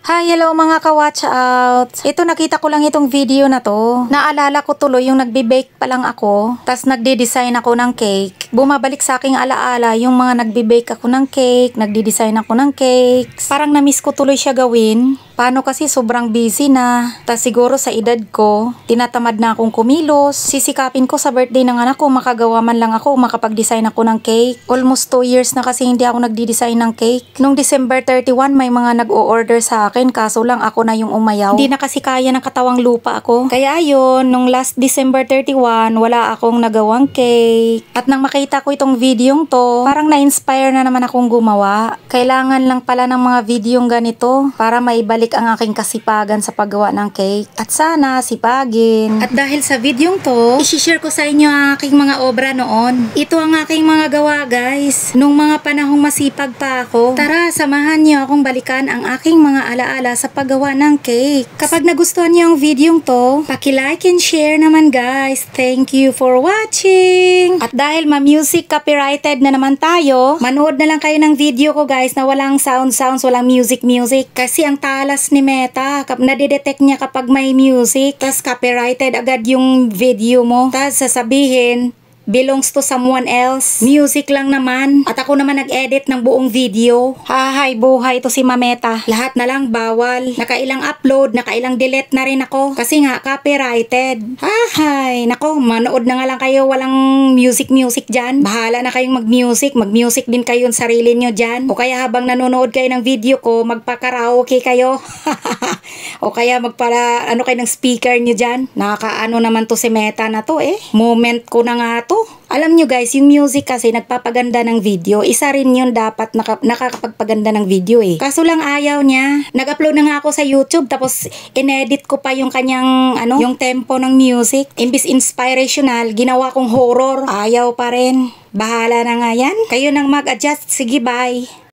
Hi, hello mga ka-watch out. Ito nakita ko lang itong video na to. Naalala ko tuloy yung nagbe-bake pa lang ako. Tas nagde-design ako ng cake. Bumabalik sa aking alaala yung mga nagbe-bake ako ng cake. Nagde-design ako ng cakes. Parang na-miss ko tuloy siya gawin. Paano kasi sobrang busy na. Tas siguro sa edad ko, tinatamad na akong kumilos. Sisikapin ko sa birthday ng anak ko, makagawa man lang ako, makapag-design ako ng cake. Almost 2 years na kasi hindi ako nagde-design ng cake. Nung December 31, may mga nag-o-order sa akin, kaso lang ako na yung umayaw. Hindi na kasi kaya ng katawang lupa ako. Kaya yun, nung last December 31, wala akong nagawang cake. At nang makita ko itong videong to, parang na-inspire na naman akong gumawa. Kailangan lang pala ng mga videong ganito para maibalik ang aking kasipagan sa paggawa ng cake. At sana sipagin. At dahil sa videong to, i-share ko sa inyo ang aking mga obra noon. Ito ang aking mga gawa, guys. Nung mga panahong masipag pa ako. Tara, samahan niyo akong balikan ang aking mga alaala sa paggawa ng cake. Kapag nagustuhan niyo ang videong to, paki-like and share naman, guys. Thank you for watching. At dahil ma-music copyrighted na naman tayo, manood na lang kayo ng video ko, guys, na walang sounds, walang music. Kasi ang talas ni Meta, nadidetect niya kapag may music, tas copyrighted agad yung video mo. Tas sasabihin, belongs to someone else. Music lang naman. At ako naman nag-edit ng buong video. Hahay, buhay to si Mameta. Lahat na lang bawal. Nakailang upload, nakailang delete na rin ako. Kasi nga, copyrighted. Hahay, nako, manood na nga lang kayo. Walang music dyan. Bahala na kayong mag-music. Mag-music din kayo sa sarili nyo dyan. O kaya habang nanonood kayo ng video ko, magpa-karaoke kayo. O kaya ano kayo ng speaker nyo dyan. Nakakaano naman to si Meta na to eh. Moment ko na nga to. Alam nyo guys, yung music kasi nagpapaganda ng video. Isa rin yun dapat nakakapagpaganda ng video eh. Kaso lang ayaw niya. Nag-upload na nga ako sa YouTube tapos inedit ko pa yung kanyang yung tempo ng music. Imbis inspirational, ginawa kong horror. Ayaw pa rin. Bahala na nga yan. Kayo nang mag-adjust. Sige, bye.